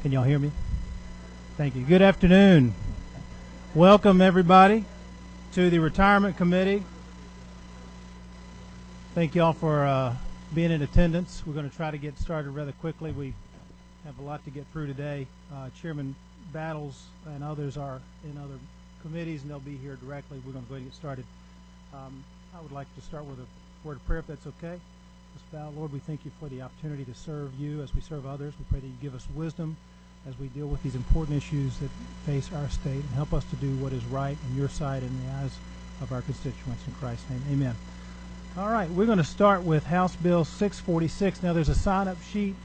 Can y'all hear me? Thank you. Good afternoon. Welcome, everybody, to the Retirement Committee. Thank y'all for being in attendance. We're going to try to get started rather quickly. We have a lot to get through today. Chairman Battles and others are in other committees, and they'll be here directly. We're going to go ahead and get started. I would like to start with a word of prayer, if that's okay. Let's bow. Lord, we thank you for the opportunity to serve you as we serve others. We pray that you give us wisdom as we deal with these important issues that face our state, and help us to do what is right in your sight and in the eyes of our constituents. In Christ's name, amen. All right, we're going to start with House Bill 646. Now, there's a sign-up sheet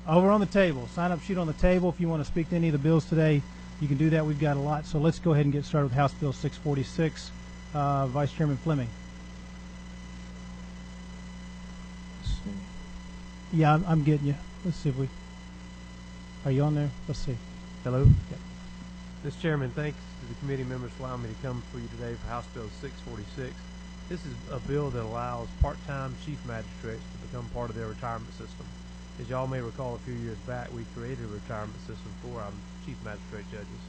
over on the table. Sign-up sheet on the table. If you want to speak to any of the bills today, you can do that. We've got a lot. So let's go ahead and get started with House Bill 646. Vice Chairman Fleming. Let's see. Yeah, I'm getting you. Let's see if we... Are you on there? Let's see. Hello. Yep. Mr. Chairman, thanks to the committee members for allowing me to come for you today for House Bill 646. This is a bill that allows part-time chief magistrates to become part of their retirement system. As y'all may recall, a few years back, we created a retirement system for our chief magistrate judges,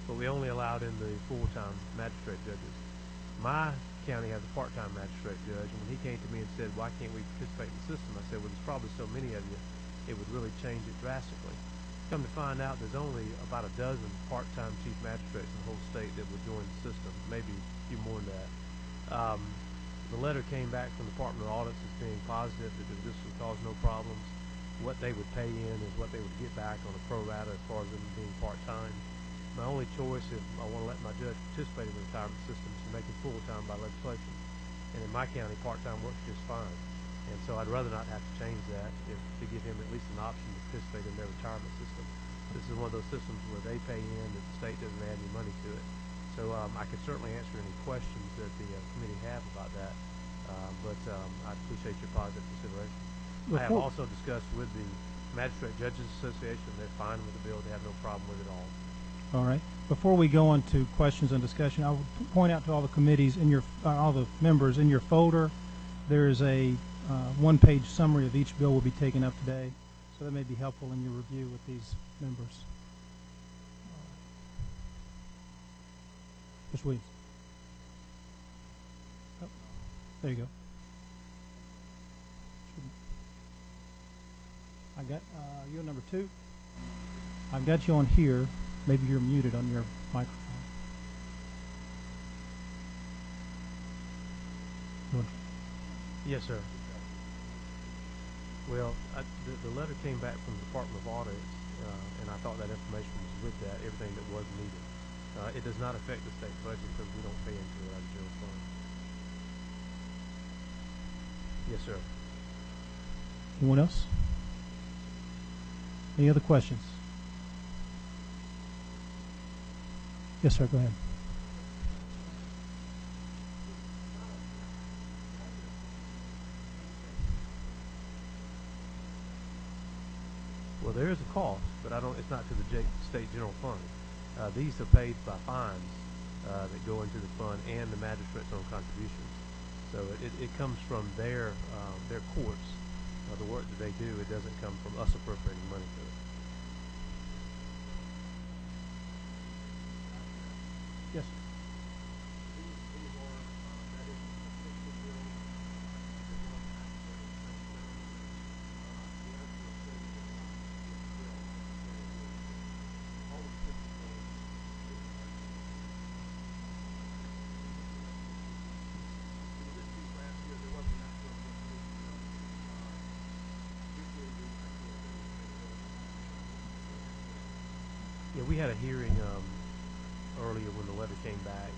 but we only allowed in the full-time magistrate judges. My county has a part-time magistrate judge, and when he came to me and said, why can't we participate in the system, I said, well, there's probably so many of you, it would really change it drastically. Come to find out, there's only about a dozen part-time chief magistrates in the whole state that would join the system, maybe a few more than that. The letter came back from the Department of Audits as being positive that this would cause no problems. What they would pay in is what they would get back on a pro rata as far as them being part-time. My only choice, if I want to let my judge participate in the retirement system, is to make him full-time by legislation. And in my county, part-time works just fine. And so I'd rather not have to change that to give him at least an option to participate in their retirement system. This is one of those systems where they pay in, that the state doesn't add any money to it. So I can certainly answer any questions that the committee have about that, but I appreciate your positive consideration. I have also discussed with the Magistrate Judges Association. They're fine with the bill. They have no problem with it all. All right. Before we go on to questions and discussion, I would point out to all the committees in your, all the members in your folder, there is a one-page summary of each bill will be taken up today, so that may be helpful in your review with these members. Mr. Williams. Oh, there you go. I got you're number 2. I've got you on here. Maybe you're muted on your microphone. Yes, sir. Well, the letter came back from the Department of Audits, and I thought that information was with that, everything that was needed. It does not affect the state budget because we don't pay into it out of general fund. Yes, sir. Anyone else? Any other questions? Yes, sir. Go ahead. Well, there is a cost, but it's not to the state general fund. These are paid by fines that go into the fund and the magistrate's own contributions. So it comes from their courts, the work that they do. It doesn't come from us appropriating money to it. Yes, sir. Yeah, we had a hearing earlier when the letter came back,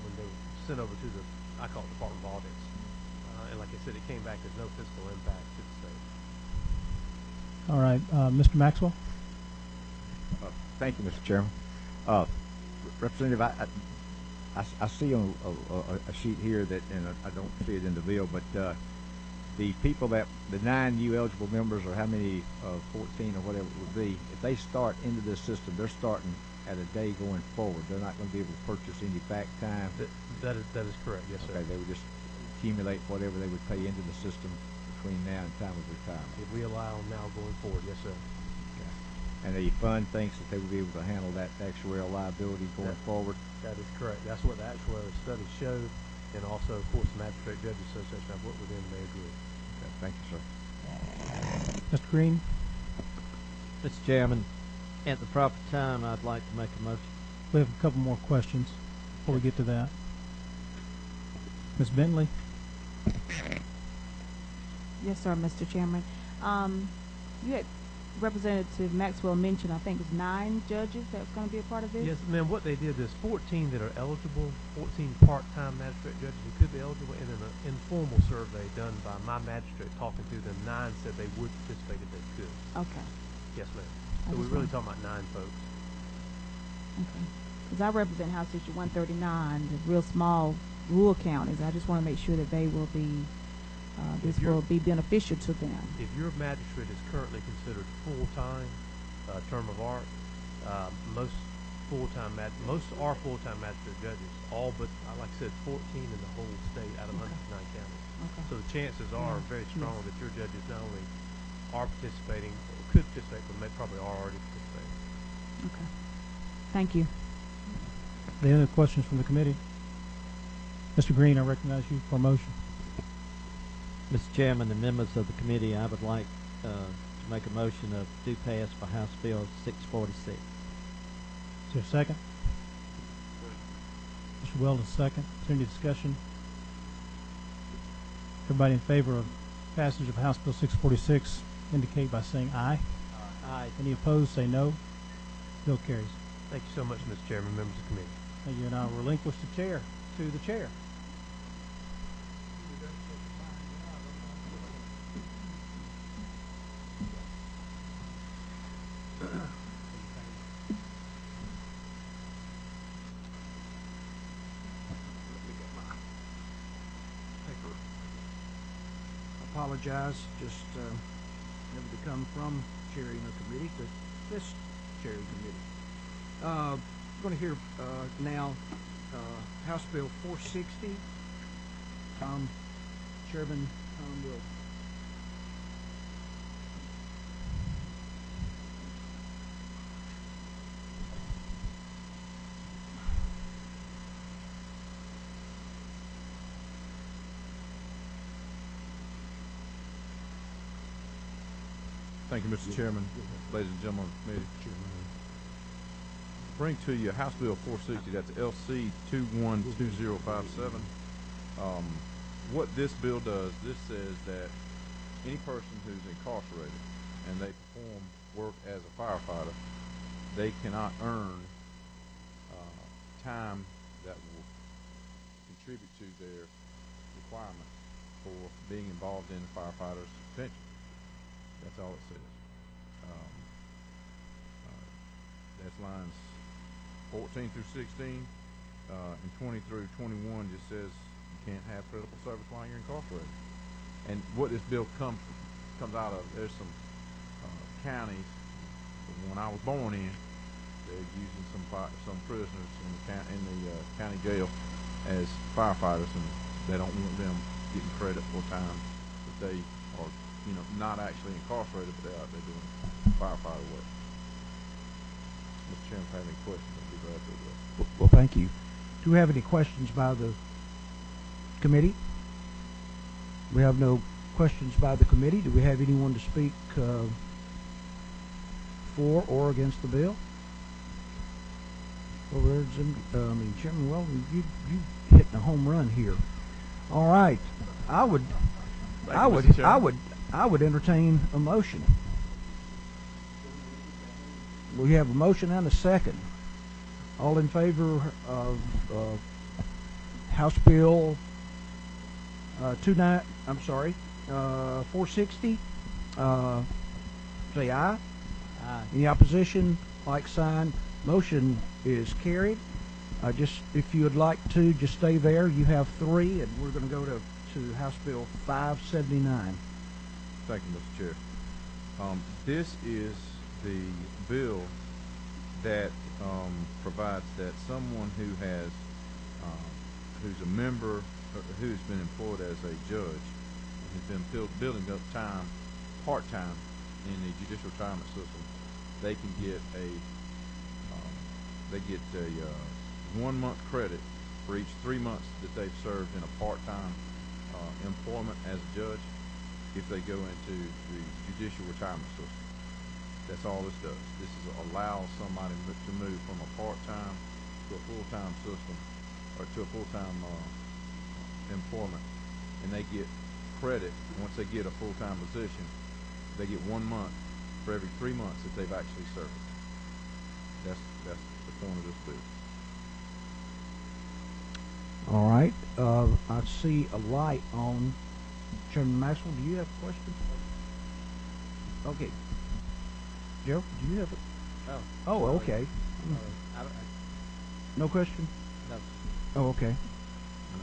when they were sent over to I call it the Department of Audits. And like I said, it came back as no fiscal impact to the state. All right. Mr. Maxwell? Thank you, Mr. Chairman. Representative, I see on a sheet here that, and I don't see it in the bill, but the people the 9 new eligible members, or how many, 14 or whatever it would be, if they start into this system, they're starting at a day going forward. They're not going to be able to purchase any back time. That is correct, yes, sir. Okay, they would just accumulate whatever they would pay into the system between now and time of retirement. If we allow them now going forward, yes, sir. Okay. And the fund thinks that they will be able to handle that actuarial liability going forward. That is correct. That's what the actuarial study showed, and also, of course, the Magistrate Judge Association. I've worked with them, and they agree. Okay, thank you, sir. Mr. Green? Mr. Chairman, at the proper time, I'd like to make a motion. We have a couple more questions before we get to that. Ms. Bentley? Yes, sir, Mr. Chairman. You had Representative Maxwell mentioned, I think it's 9 judges that's going to be a part of this? Yes, ma'am. What they did is 14 that are eligible, 14 part-time magistrate judges who could be eligible, and an informal survey done by my magistrate talking to them. 9 said they would participate if they could. Okay. Yes, ma'am. So we're really talking about 9 folks. Okay. Because I represent House District 139, the real small rural counties. I just want to make sure that they will be, this will be beneficial to them. If your magistrate is currently considered full-time, term of art, most are full-time magistrate judges, all but, like I said, 14 in the whole state out of 109 counties. Okay. So the chances are very strong Yes. that your judges not only are participating, or could participate, but may probably are already participating. Okay. Thank you. Any other questions from the committee? Mr. Green, I recognize you for a motion. Mr. Chairman and members of the committee, I would like to make a motion of do pass for House Bill 646. Is there a second? Mr. Weldon, second. Is there any discussion? Everybody in favor of passage of House Bill 646 indicate by saying aye. Aye. Any opposed, say no. Bill carries. Thank you so much, Mr. Chairman, members of the committee. Thank you, and I'll relinquish the chair to the chair. Apologize, just never to come from chairing a committee to this chairing committee. We're going to hear now House Bill 460. Chairman Tom will. Thank you, Mr. Chairman, ladies and gentlemen of the committee. Bring to you House Bill 460, that's LC 212057. What this bill does, this says that any person who's incarcerated and they perform work as a firefighter, they cannot earn time that will contribute to their requirement for being involved in the firefighter's pension. That's all it says. That's lines 14 through 16, and 20 through 21 just says you can't have critical service while you're incarcerated. And what this bill comes out of, there's some counties. When I was born in, they're using some prisoners in the county jail as firefighters, and they don't want them getting credit for time that they are, not actually incarcerated, but they're out there doing firefighter work. Mr. Chairman, if I have any questions, I'd be glad to address. Well, thank you. Do we have any questions by the committee? We have no questions by the committee. Do we have anyone to speak for or against the bill? Well, Chairman Weldon, you hitting a home run here. All right, I would entertain a motion. We have a motion and a second. All in favor of House Bill 460? Say aye. Aye. Any opposition? Like sign. Motion is carried. Just if you would like to, just stay there. You have 3, and we're going to go to House Bill 579. Thank you, Mr. Chair. This is the bill that provides that someone who who's a member, who's been employed as a judge, has been building up time, part-time, in the judicial retirement system, they can get a 1 month credit for each 3 months that they've served in a part-time employment as a judge if they go into the judicial retirement system. That's all this does. This is allows somebody to move from a part-time to a full-time system, or to a full-time employment, and they get credit once they get a full-time position. They get 1 month for every 3 months that they've actually served. That's the point of this bill. All right. I see a light on. Chairman Maxwell, do you have a question? Okay. Joe, do you have it? Oh, okay. No question? No. Oh, okay. And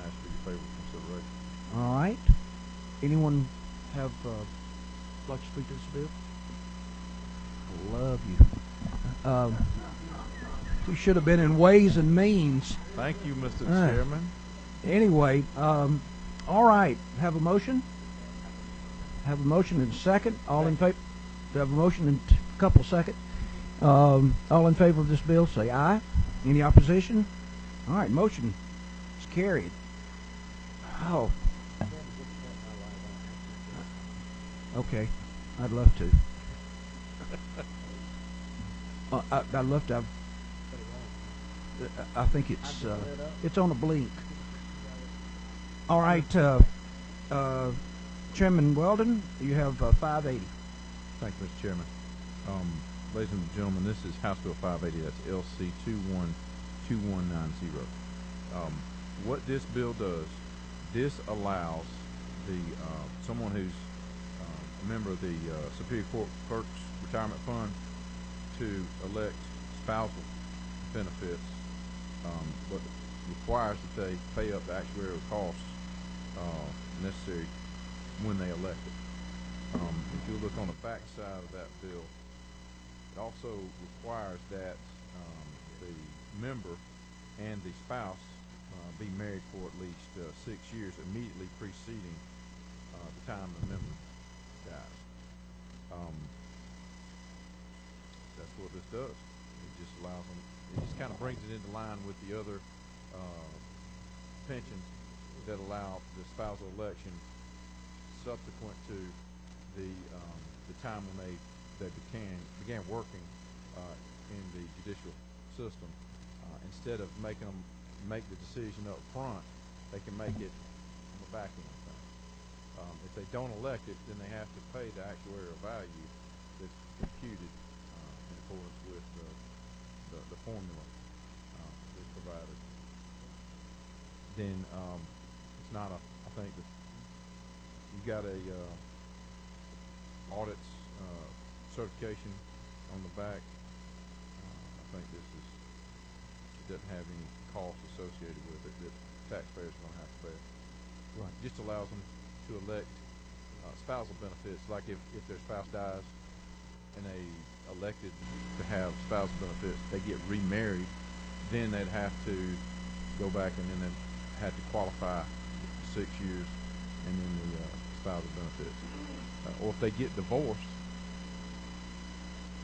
ask for your favorite consideration. All right. Anyone have like to speak to this bill? I love you. We should have been in Ways and Means. Thank you, Mr. Chairman. Anyway, all right. Have a motion? Have a motion and a second. All in favor? Have a motion in a couple of seconds. All in favor of this bill, say aye. Any opposition? All right, motion is carried. Oh. Okay, I'd love to. I'd love to have. I think it's on a blink. All right, Chairman Weldon, you have 580. Thank you, Mr. Chairman. Ladies and gentlemen, this is House Bill 580. That's LC 212190. What this bill does, this allows the someone who's a member of the Superior Court Clerks Retirement Fund to elect spousal benefits, but requires that they pay up the actuarial costs necessary when they elect it. If you look on the back side of that bill, it also requires that the member and the spouse be married for at least 6 years immediately preceding the time the member dies. That's what this does. It just allows them. It just kind of brings it into line with the other pensions that allow the spousal election subsequent to the time when they began working in the judicial system. Instead of making them make the decision up front, they can make it on the back end. If they don't elect it, then they have to pay the actuarial value that's computed in accordance with the formula that's provided. Then it's not a. I think that you got a audits certification on the back. I think this doesn't have any cost associated with it that taxpayers are going to have to pay. Right. It just allows them to elect spousal benefits, like if their spouse dies and they elected to have spousal benefits, they get remarried, then they'd have to go back and then they'd have to qualify for 6 years and then the spousal benefits. Or if they get divorced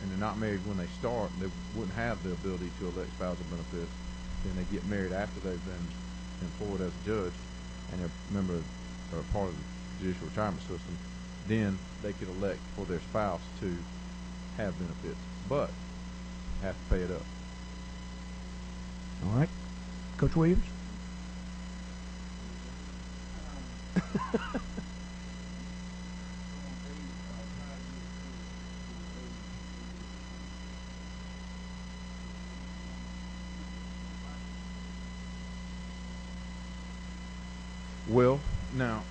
and they're not married when they start, they wouldn't have the ability to elect spousal benefits, then they get married after they've been employed as a judge and they're a member or a part of the judicial retirement system, then they could elect for their spouse to have benefits, but have to pay it up. All right. Coach Williams? Well, now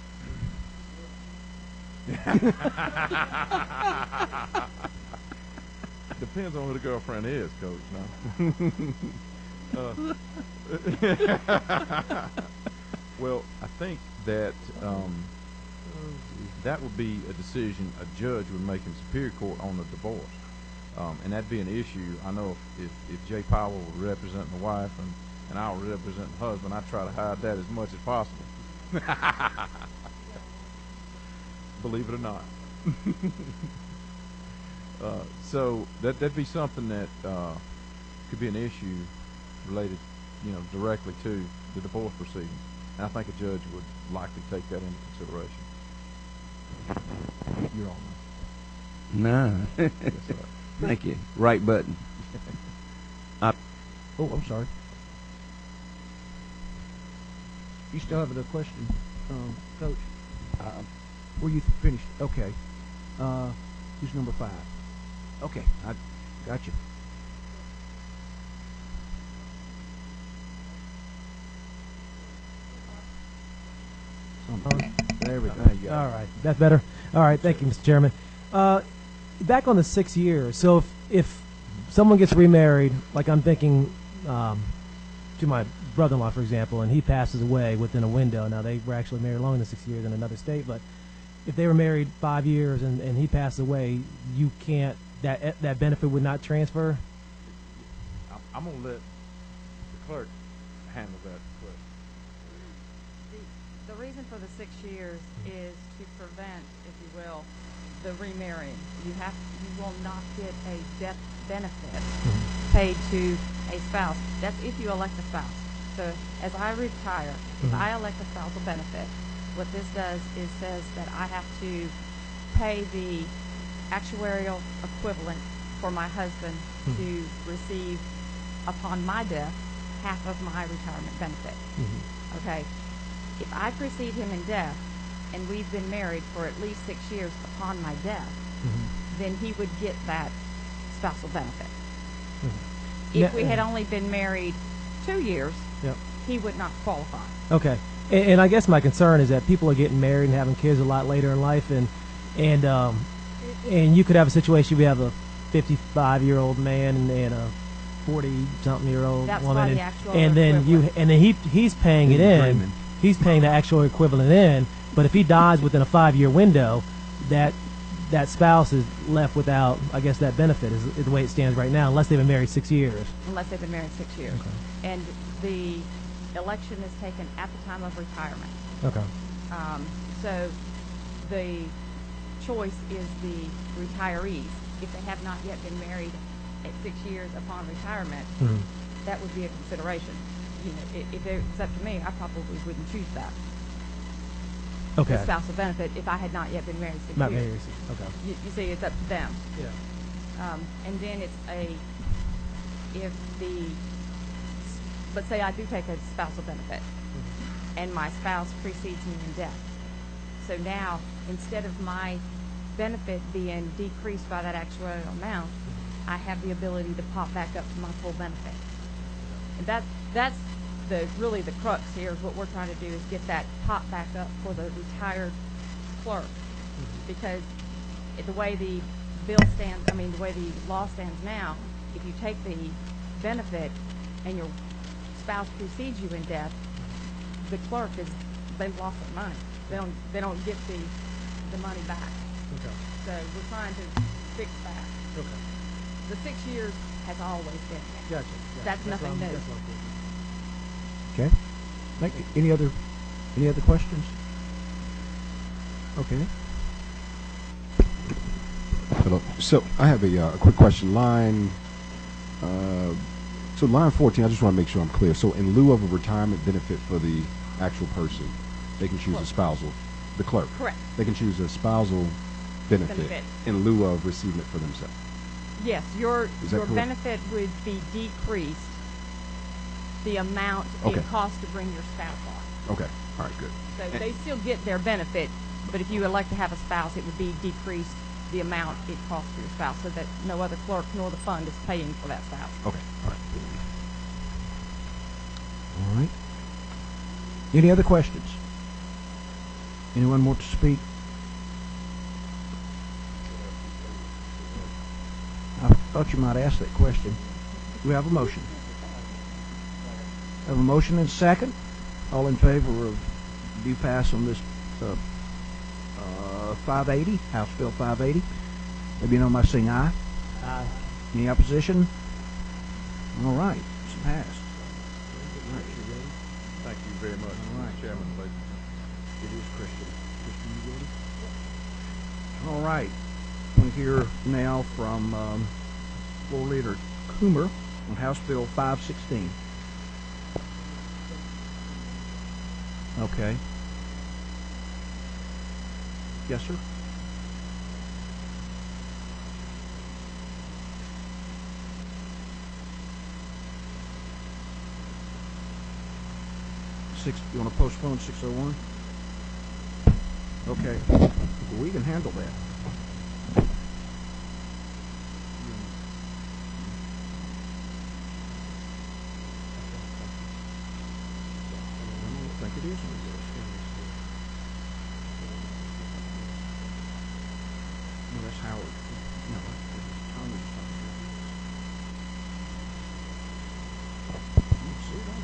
depends on who the girlfriend is, Coach. Now, well, I think that that would be a decision a judge would make in Superior Court on the divorce, and that'd be an issue. I know if Jay Powell were representing the wife and I were representing the husband, I'd try to hide that as much as possible. believe it or not. So that'd be something that could be an issue related, directly to the divorce proceedings. And I think a judge would likely take that into consideration. You're on. Nah. Yes, sir. Thank you. Right button. Oh, I'm sorry. You still have another question, Coach? Were you finished? Okay. Who's number 5? Okay, I got you. There we go. All right, that's better. All right, thank you, Mr. Chairman. Back on the 6 years. So if someone gets remarried, like I'm thinking to my brother-in-law, for example, and he passes away within a window. Now they were actually married longer than 6 years in another state, but if they were married 5 years and he passed away, you can't. That benefit would not transfer. I'm gonna let the clerk handle that question. The reason for the 6 years is to prevent, if you will, the remarrying. You will not get a death benefit paid to a spouse. That's if you elect a spouse. So as I retire, if I elect a spousal benefit, what this does is says that I have to pay the actuarial equivalent for my husband to receive, upon my death, half of my retirement benefit. Okay? If I precede him in death, and we've been married for at least 6 years upon my death, then he would get that spousal benefit. If we had only been married 2 years, he would not qualify. Okay. And I guess my concern is that people are getting married and having kids a lot later in life, and you could have a situation where you have a 55-year-old man and a 40-something-year-old That's woman, why the actual and then he's paying it in. He's paying the actual equivalent in. But if he dies within a 5-year window, that spouse is left without, I guess, that benefit is the way it stands right now, unless they've been married 6 years. Unless they've been married 6 years. Okay. And the election is taken at the time of retirement. Okay. So the choice is the retirees. If they have not yet been married at 6 years upon retirement, that would be a consideration. If it's up to me, I probably wouldn't choose that. Okay. The spousal benefit if I had not yet been married 6 Not years. married. Okay. You see, it's up to them. Yeah. And then let's say I do take a spousal benefit, and my spouse precedes me in death. So now, instead of my benefit being decreased by that actuarial amount, I have the ability to pop back up to my full benefit. And that's really the crux here. Is what we're trying to do is get that pop back up for the retired clerk, because the way the the way the law stands now, if you take the benefit and your spouse precedes you in death, the clerk they've lost their money. They don't get the money back. Okay. So we're trying to fix that. Okay. The 6 years has always been there. Gotcha. That's nothing new. Okay. Thank you. Any other questions? Okay. Hello. So I have a quick question. Line 14, I just want to make sure I'm clear. So in lieu of a retirement benefit for the actual person, they can choose a spousal, the clerk. Correct. They can choose a spousal benefit in lieu of receiving it for themselves. Yes, your correct? benefit would be decreased the amount it costs to bring your spouse on. Okay. All right, good. So they still get their benefit, but if you elect to have a spouse, it would be decreased the amount it costs for your spouse, so that no other clerk nor the fund is paying for that spouse. Okay. All right. All right. Any other questions? Anyone want to speak? I thought you might ask that question. Do we have a motion? Have a motion and a second. All in favor of due pass on this 580, House Bill 580? Let me know by saying aye. Aye. Any opposition? All right, it's passed. Thank you very much, All right. Chairman. It is Christian. Christian, you ready? All right. I'm going to hear now from Floor Leader Coomer on House Bill 516. Okay. Yes, sir. You want to postpone 601? Okay. Well, we can handle that. I don't think it is. No, that's Howard. No, that's Tommy. Let's see that.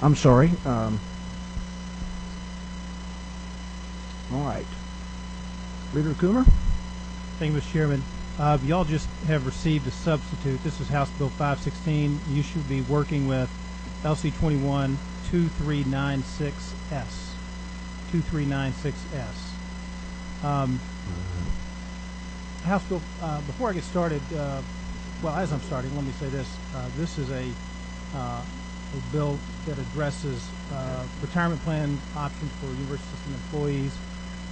I'm sorry. All right. Leader Coomer? Thank you, Mr. Chairman. Y'all just have received a substitute. This is House Bill 516. You should be working with LC 21 2396S. 2396S. House Bill, before I get started, well, as I'm starting, let me say this. This is a bill that addresses retirement plan options for university system employees.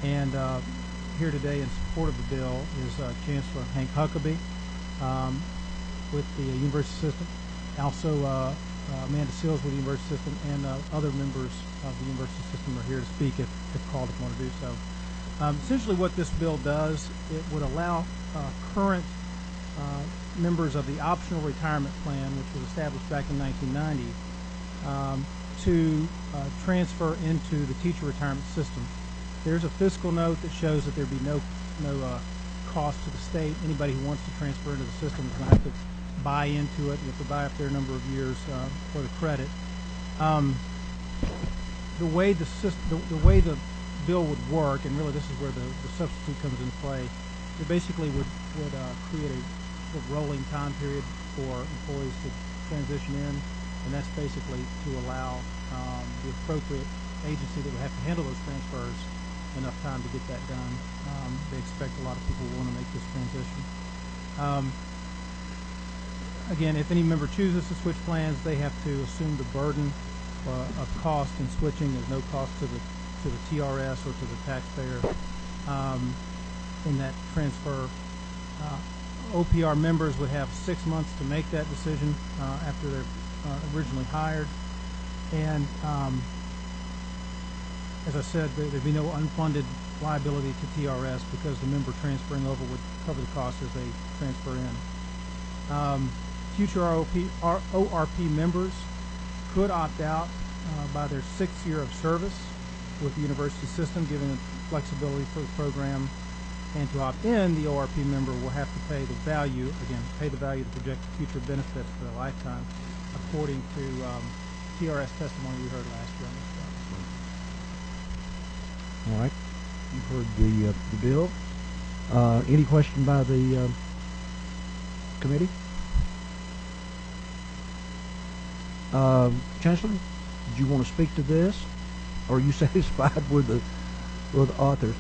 And here today in support of the bill is Chancellor Hank Huckabee with the university system. Also, Amanda Seals with the university system, and other members of the university system are here to speak if called, if you want to do so. Essentially what this bill does, it would allow current members of the optional retirement plan, which was established back in 1990, to transfer into the teacher retirement system. There's a fiscal note that shows that there'd be no cost to the state. Anybody who wants to transfer into the system is going to have to buy into it. You have to buy up their number of years for the credit. The way the bill would work, and really this is where the substitute comes into play, it basically would create a rolling time period for employees to transition in, and that's basically to allow the appropriate agency that would have to handle those transfers enough time to get that done. They expect a lot of people will want to make this transition. Again, if any member chooses to switch plans, they have to assume the burden of cost in switching. There's no cost to the TRS or to the taxpayer in that transfer. OPR members would have 6 months to make that decision after they're originally hired. And as I said, there'd be no unfunded liability to TRS because the member transferring over would cover the cost as they transfer in. Future ORP members could opt out by their 6th year of service with the university system, giving them flexibility for the program. And to opt in, the ORP member will have to pay the value of the projected future benefits for their lifetime, according to TRS testimony we heard last year on this bill. All right. You've heard the bill. Any question by the committee? Chancellor, did you want to speak to this? Or are you satisfied with the authors?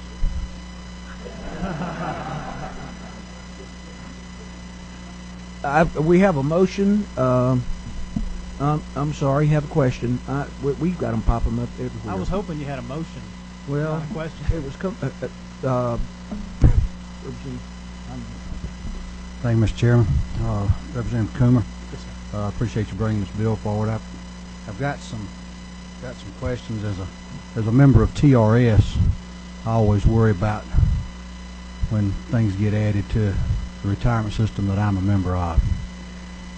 We have a motion. I'm sorry, have a question. We've got them popping up everywhere. I was hoping you had a motion. Well, not a question. It was Thank you, Mr. Chairman. Representative Coomer, Yes, sir. appreciate you bringing this bill forward. I've got some questions as a member of TRS. I always worry about when things get added to the retirement system that I'm a member of.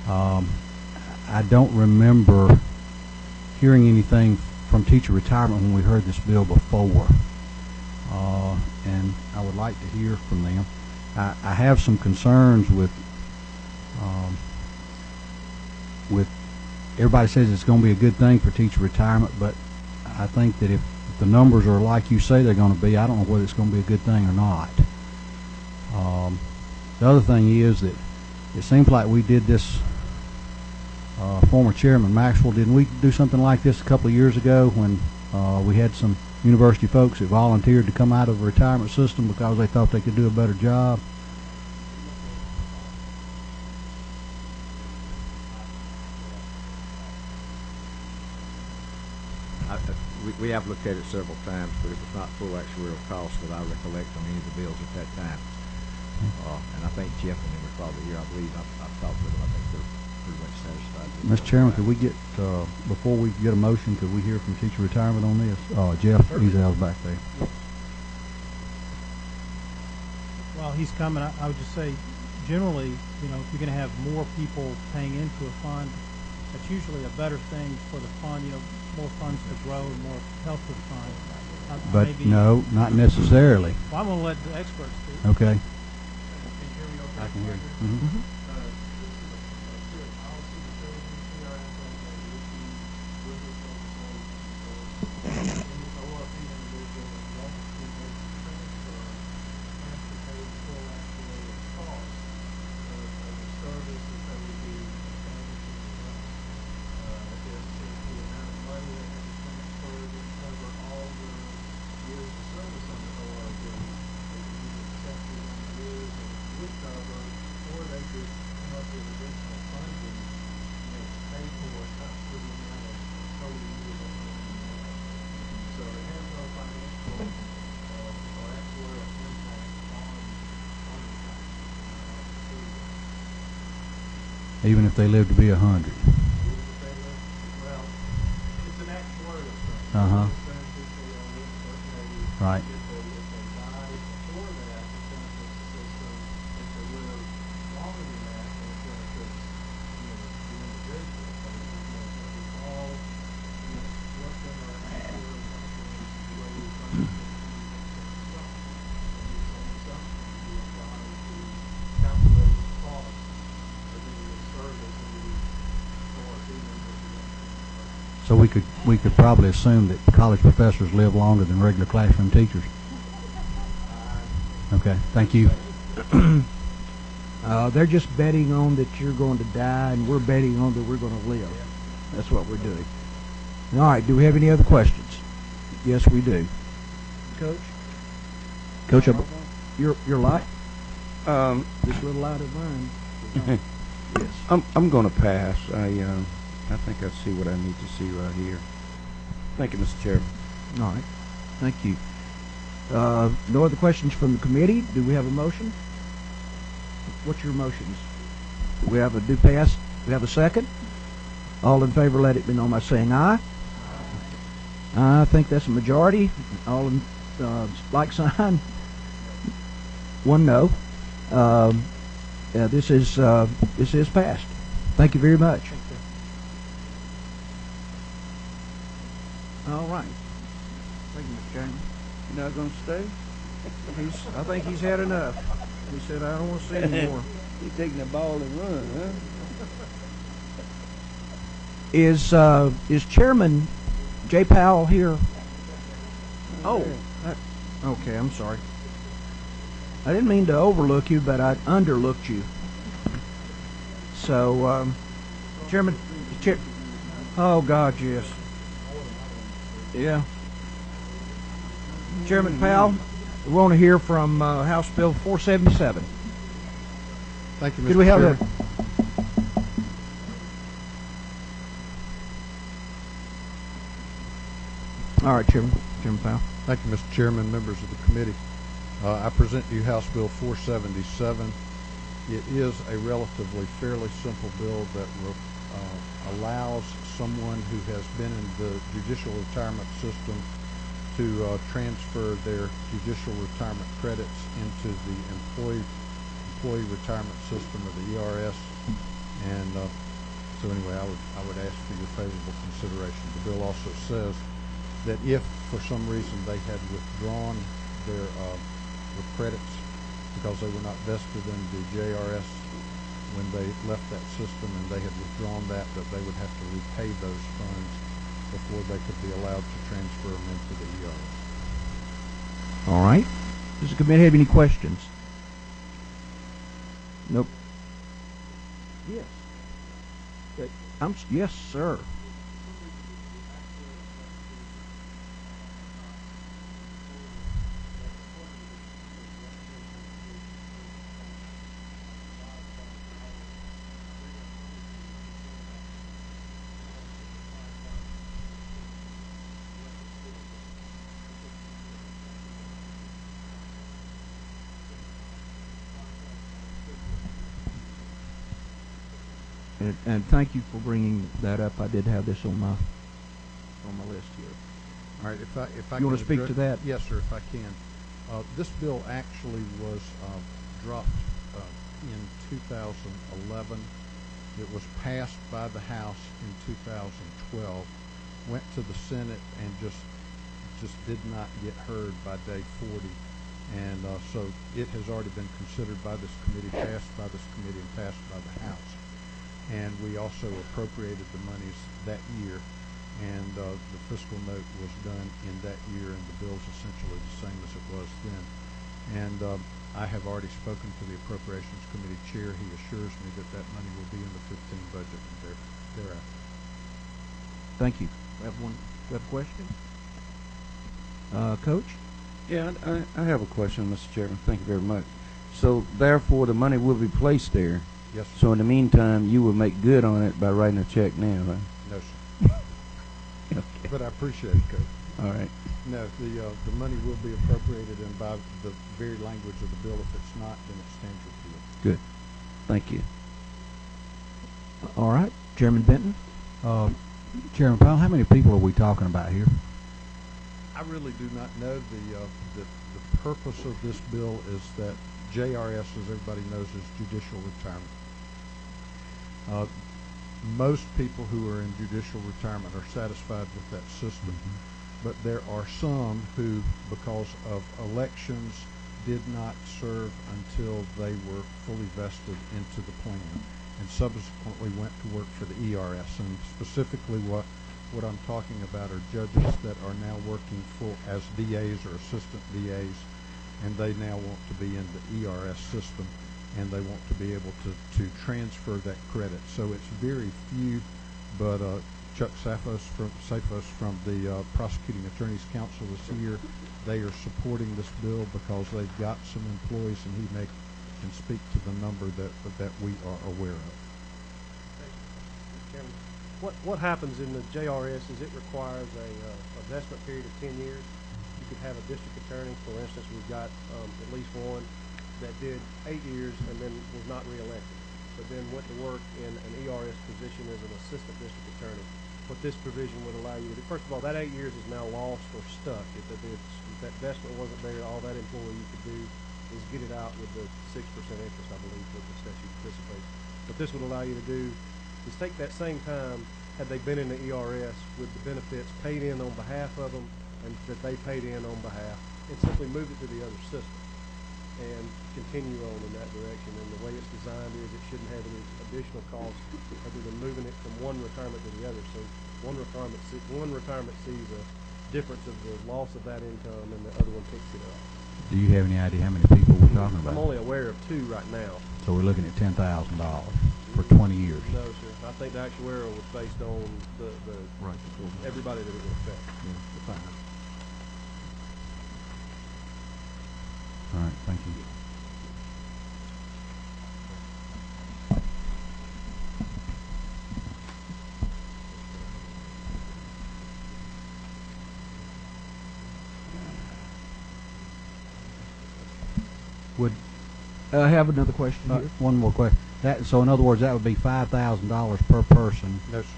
I don't remember hearing anything from teacher retirement when we heard this bill before, and I would like to hear from them. I have some concerns with everybody says it's going to be a good thing for teacher retirement, but I think that if the numbers are like you say they're going to be, I don't know whether it's going to be a good thing or not. The other thing is that it seems like we did this, former Chairman Maxwell, didn't we do something like this a couple of years ago when we had some university folks that volunteered to come out of the retirement system because they thought they could do a better job? We have looked at it several times, but it was not full actuarial cost that I recollect on any of the bills at that time. And I think Jeff and them are probably here. I believe I've talked with them. I think they're pretty much satisfied with it. Mr. Chairman, could we get, before we get a motion, could we hear from teacher retirement on this? Jeff Ezel's back there. While he's coming, I would just say, generally, you know, if you're going to have more people paying into a fund, that's usually a better thing for the fund. You know, more funds to grow and more health to the fund. But maybe, no, not necessarily. Well, I'm going to let the experts speak. Okay. I can hear you. Mm-hmm. Even if they live to be 100. Uh-huh. Right. So we could probably assume that college professors live longer than regular classroom teachers. Okay, thank you. They're just betting on that you're going to die, and we're betting on that we're going to live. That's what we're doing. All right, do we have any other questions? Yes, we do. Coach? Coach, your light? This little light of mine. Yes. I'm going to pass. I think I see what I need to see right here. Thank you, Mr. Chairman. All right. Thank you. No other questions from the committee? Do we have a motion? What's your motions? We have a do pass. We have a second. All in favor, let it be known by saying aye. I think that's a majority. All in like sign. One no. This is passed. Thank you very much. All right. Thank you, Mr. Chairman. You're not going to stay? I think he's had enough. He said, I don't want to see any more. He's taking the ball and run, huh? Is Chairman Jay Powell here? Oh, okay, I'm sorry. I didn't mean to overlook you, but I underlooked you. So, Chairman, oh God, yes. Yeah. Chairman Powell, we want to hear from House Bill 477. Thank you, Mr. Could we have Chairman. that? All right, Chairman Powell. Thank you, Mr. Chairman, members of the committee. I present to you House Bill 477. It is a relatively fairly simple bill that allows someone who has been in the judicial retirement system to transfer their judicial retirement credits into the employee retirement system, or the ERS, And so anyway, I would ask for your favorable consideration. The bill also says that if for some reason they had withdrawn their credits because they were not vested in the JRS when they left that system and they had withdrawn that they would have to repay those funds before they could be allowed to transfer them into the ERS. All right. Does the committee have any questions? Nope. Yes. Yes, sir. And thank you for bringing that up. I did have this on my list here. All right, if I You want can to speak address- to that? Yes, sir, if I can. This bill actually was dropped in 2011. It was passed by the House in 2012, went to the Senate, and just did not get heard by day 40. And so it has already been considered by this committee, passed by this committee, and passed by the House. And we also appropriated the monies that year, and the fiscal note was done in that year, and the bill's essentially the same as it was then. And I have already spoken to the Appropriations Committee chair. He assures me that money will be in the 15 budget and thereafter. Thank you. We have a question? Coach? Yeah, I have a question, Mr. Chairman. Thank you very much. So therefore, the money will be placed there. Yes, sir. So in the meantime, you will make good on it by writing a check now, right? No, sir. Okay. But I appreciate it, Coach. All right. No, the money will be appropriated, and by the very language of the bill, if it's not, then it stands repealed. Good. Thank you. All right. Chairman Benton? Chairman Powell, how many people are we talking about here? I really do not know. The purpose of this bill is that JRS, as everybody knows, is judicial retirement. Most people who are in judicial retirement are satisfied with that system, but there are some who, because of elections, did not serve until they were fully vested into the plan, and subsequently went to work for the ERS. And specifically, what I'm talking about are judges that are now working as DAs or assistant DAs, and they now want to be in the ERS system, and they want to be able to transfer that credit. So it's very few, but Chuck Safos from the Prosecuting Attorneys Council is here. They are supporting this bill because they've got some employees, and he can speak to the number that we are aware of. Chairman, what happens in the JRS is it requires a investment period of 10 years. You could have a district attorney, for instance, we've got at least one that did 8 years and then was not reelected, but then went to work in an ERS position as an assistant district attorney. What this provision would allow you to do, first of all, that 8 years is now lost or stuck. If that investment wasn't there, all that employee could do is get it out with the 6% interest, I believe, with the statute anticipates. What this would allow you to do is take that same time, had they been in the ERS, with the benefits paid in on behalf of them and that they paid in on behalf, and simply move it to the other system and continue on in that direction. And the way it's designed is it shouldn't have any additional cost other than moving it from one retirement to the other. So one retirement sees a difference of the loss of that income, and the other one picks it up. Do you have any idea how many people we're talking about? I'm only aware of 2 right now. So we're looking at $10,000 for 20 years. No, sir. I think the actuarial was based on the Right. everybody that it would affect. Yeah, fine. All right, thank you. Would I have another question here. one more question? So in other words, that would be $5,000 per person. No, sir.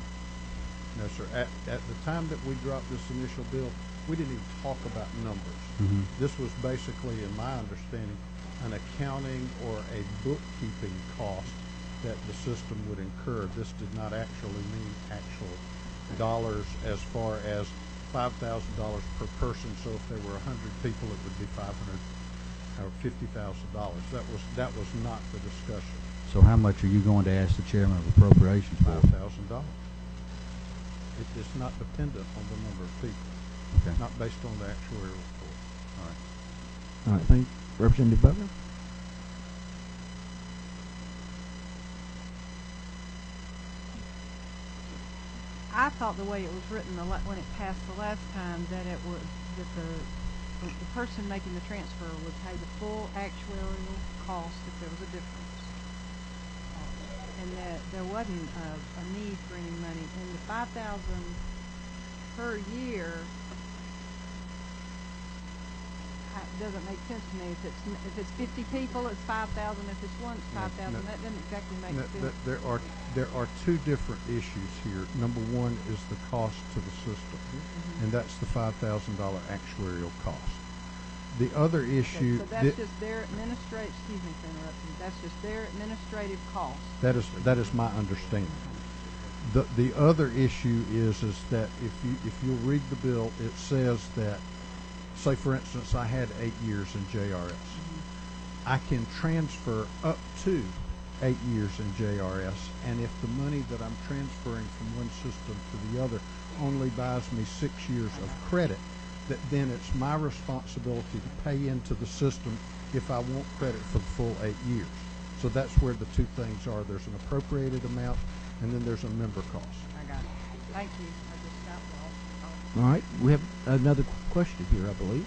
No, sir. At the time that we dropped this initial bill, we didn't even talk about numbers. Mm-hmm. This was basically, in my understanding, an accounting or a bookkeeping cost that the system would incur. This did not actually mean actual dollars as far as $5,000 per person. So if there were 100 people, it would be $500 or $50,000. That was not the discussion. So how much are you going to ask the chairman of appropriations for? $5,000. It is not dependent on the number of people. Okay. Not based on the actuarial report. All right, thank you. Representative Butler? I thought the way it was written when it passed the last time that it was that the person making the transfer would pay the full actuarial cost if there was a difference, and that there wasn't a need for any money. And the $5,000 per year doesn't make sense to me. If it's 50 people, it's 5,000. If it's one, it's 5,000. That doesn't exactly make sense. There are two different issues here. Number one is the cost to the system, and that's the $5,000 actuarial cost. The other issue. So that's just their administrative. Excuse me for interrupting. That's just their administrative cost. That is my understanding. The other issue is that if you'll read the bill, it says that, say for instance, I had 8 years in JRS. I can transfer up to 8 years in JRS, and if the money that I'm transferring from one system to the other only buys me 6 years of credit, that then it's my responsibility to pay into the system if I want credit for the full 8 years. So that's where the two things are. There's an appropriated amount, and then there's a member cost. I got it. Thank you. I just got well. All right, we have another question here, I believe.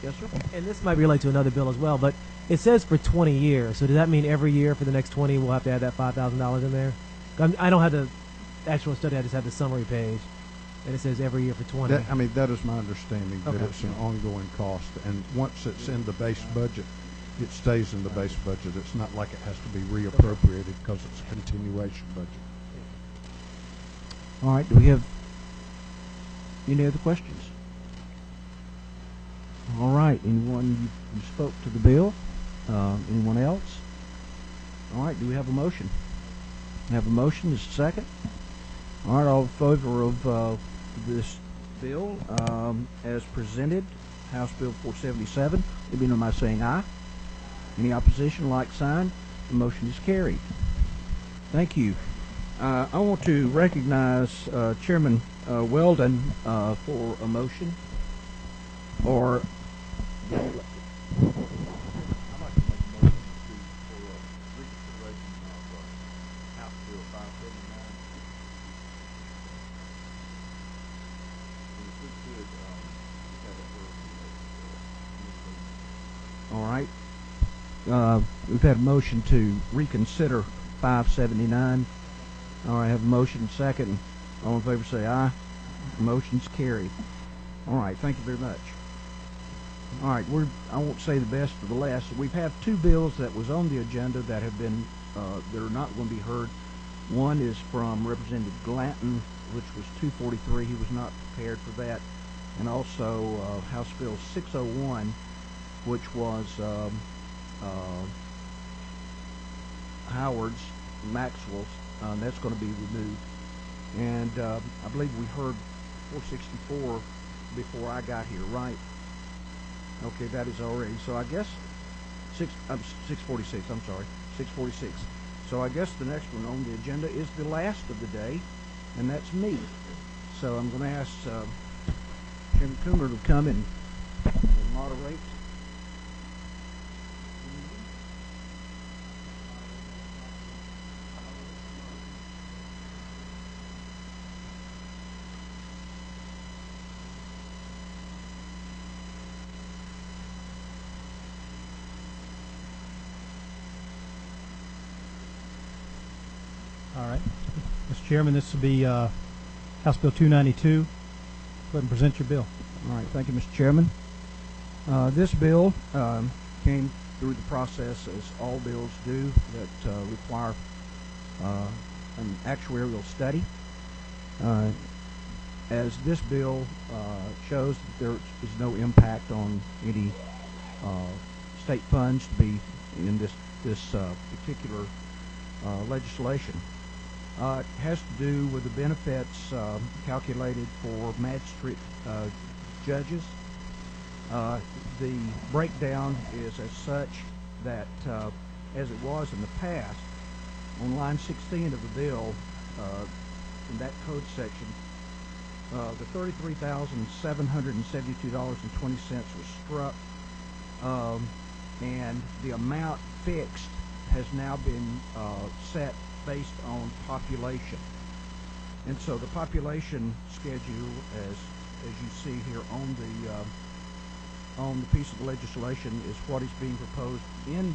Yes, sir. And this might relate to another bill as well, but it says for 20 years. So does that mean every year for the next 20 we'll have to add that $5,000 in there? I don't have the actual study. I just have the summary page, and it says every year for 20. That is my understanding, Okay. that it's an ongoing cost, and once it's in the base budget, it stays in the base budget. It's not like it has to be reappropriated because it's a continuation budget. All right, do we have any other questions? All right, anyone who spoke to the bill? Anyone else? All right, do we have a motion? We have a motion, is a second? All right, all in favor of this bill as presented, House Bill 477, let me know by saying aye. Any opposition, like sign. The motion is carried. Thank you. I want to recognize Chairman Weldon for a motion. Or I'd like to make a motion for reconsideration of House Bill 579. And if we could, just have that word. all right. We've had a motion to reconsider 579. All right, I have a motion second. All in favor say aye. Motion's carried. All right, thank you very much. All right, I won't say the best for the last. We've had two bills that was on the agenda that have been that are not going to be heard. One is from Representative Glanton, which was 243. He was not prepared for that, and also House Bill 601, which was Howard's, Maxwell's. That's going to be removed, and I believe we heard 464 before I got here, right? Okay, that is already. So I guess 646. I'm sorry, 646. So I guess the next one on the agenda is the last of the day, and that's me. So I'm going to ask Chairman Coomer to come and moderate. All right. Mr. Chairman, this will be House Bill 292. Go ahead and present your bill. All right, thank you, Mr. Chairman. This bill came through the process, as all bills do, that require an actuarial study. As this bill shows, that there is no impact on any state funds to be in this particular legislation. It has to do with the benefits calculated for magistrate judges. The breakdown is as such that, as it was in the past, on line 16 of the bill, in that code section, the $33,772.20 was struck, and the amount fixed has now been set based on population. And so the population schedule, as you see here on the piece of the legislation, is what is being proposed in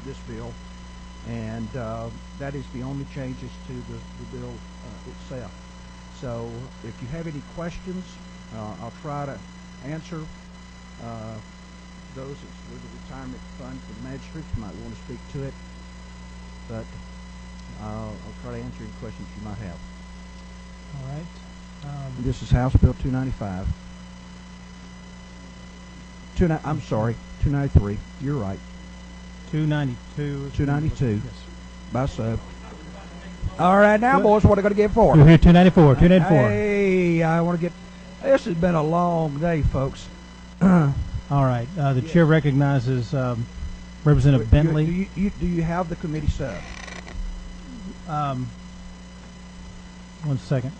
this bill, and that is the only changes to the bill itself. So if you have any questions, I'll try to answer those. It's with the retirement fund for the magistrates. You might want to speak to it, but I'll try to answer any questions you might have. All right. This is House Bill 295. I'm sorry, 293. You're right. 292. 292. Yes. By so. All right, now, boys, what are going to get for? We're here 294. 294. Hey, I want to get. This has been a long day, folks. All right. The chair recognizes Representative Bentley. Do you have the committee set up? 1 second.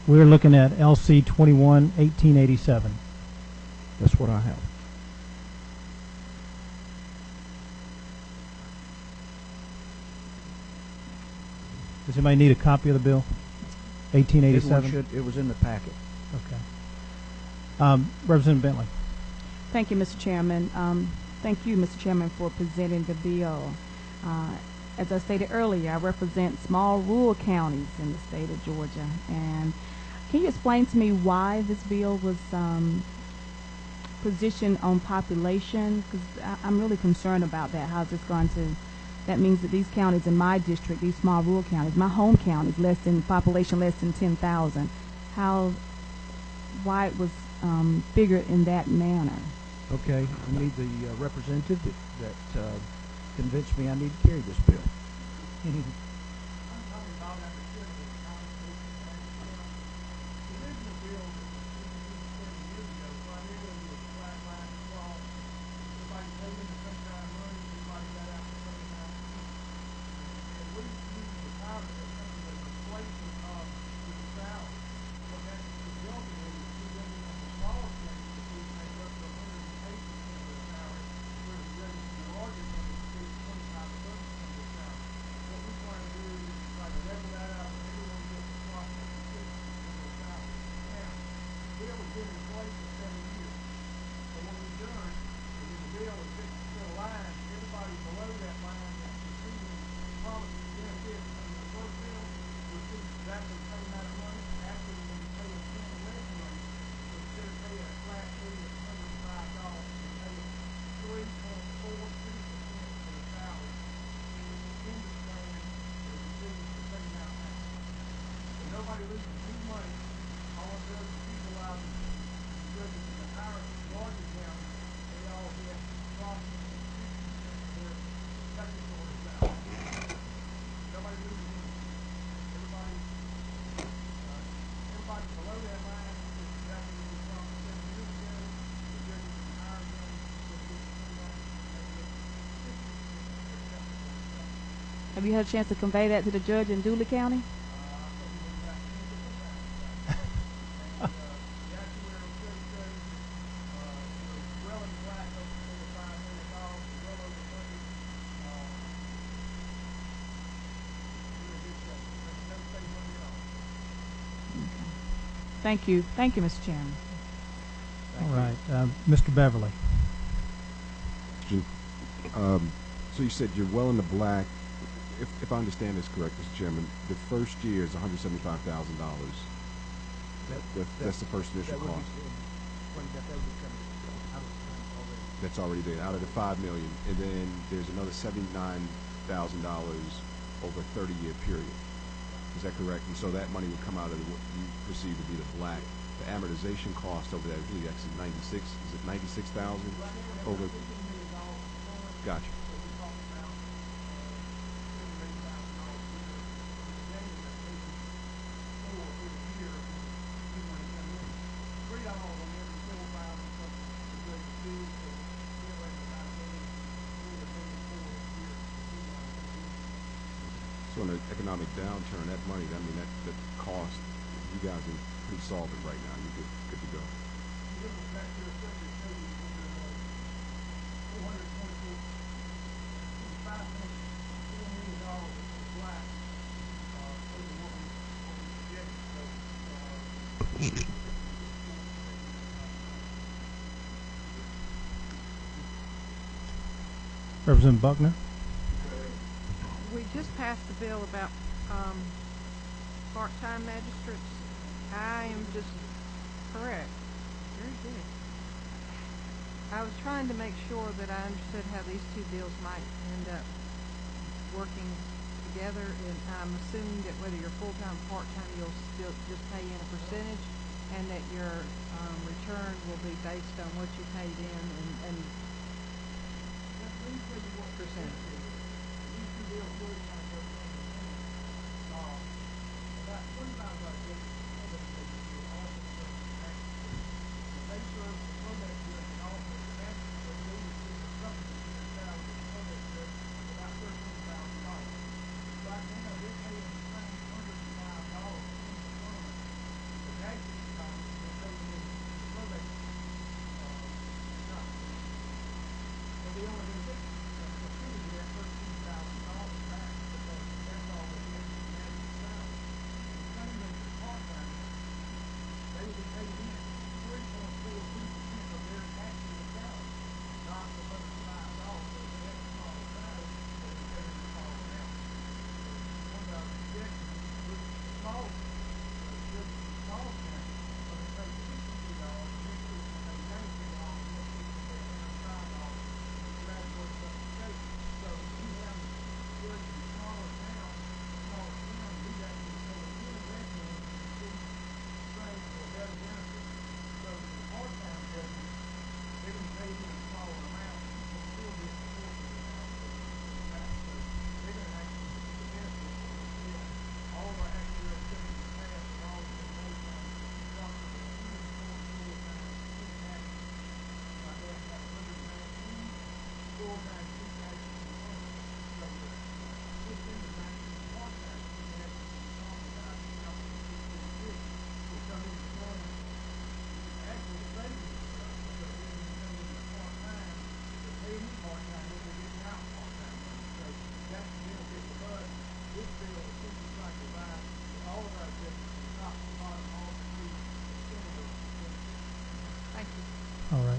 We're looking at LC 21-1887. That's what I have. Does anybody need a copy of the bill? 1887? It was in the packet. Okay. Representative Bentley. Thank you, Mr. Chairman. Thank you, Mr. Chairman, for presenting the bill. As I stated earlier, I represent small rural counties in the state of Georgia. And can you explain to me why this bill was positioned on population? Because I'm really concerned about that. How's this going to? That means that these counties in my district, these small rural counties, my home county is population less than 10,000. Why it was figured in that manner? Okay, I need the representative that convinced me I need to carry this bill. Have you had a chance to convey that to the judge in Dooley County? Thank you. Thank you, Mr. Chairman. All right. Mr. Beverly. So you said you're well in the black. If I understand this correct, Mr. Chairman, the first year is $175,000. That's the first initial cost. That's already there, out of the $5 million, and then there's another $79,000 over a 30-year period. Is that correct? And so that money would come out of what you perceive to be the black, the the amortization cost over that, I believe that's 96, is it 96,000 over? Gotcha. So in an economic downturn, that money, I mean, that cost, you guys are pretty solvent right now. You're good to go. Representative Buckner. We just passed a bill about part-time magistrates. I am just correct. Very good. I was trying to make sure that I understood how these two bills might end up working together, and I'm assuming that whether you're full-time or part-time, you'll still just pay in a percentage, and that your return will be based on what you paid in and percentage. All right,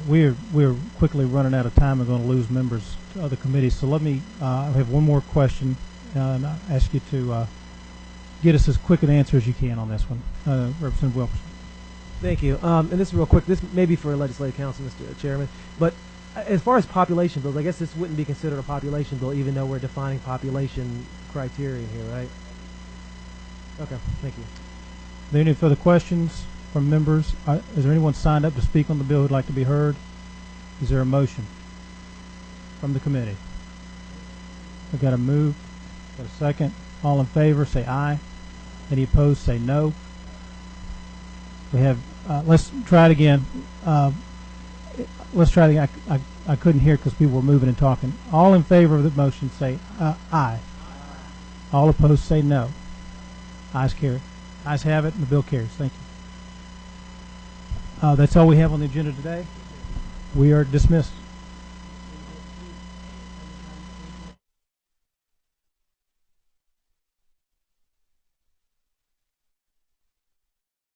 we're quickly running out of time. We're going to lose members to other committees. So let me I have one more question, and I ask you to get us as quick an answer as you can on this one. Representative Wilkerson. Thank you. And this is real quick. This may be for legislative council, Mr. Chairman. But as far as population bills, I guess this wouldn't be considered a population bill, even though we're defining population criteria here, right? Okay. Thank you. Are there any further questions from members? Is there anyone signed up to speak on the bill who'd like to be heard? Is there a motion from the committee? I've got a move. Got a second. All in favor, say aye. Any opposed, say no. We have. Let's try it again. Let's try it again. I couldn't hear because people were moving and talking. All in favor of the motion, say aye. All opposed, say no. Ayes carry. Ayes have it, and the bill carries. Thank you. That's all we have on the agenda today. We are dismissed.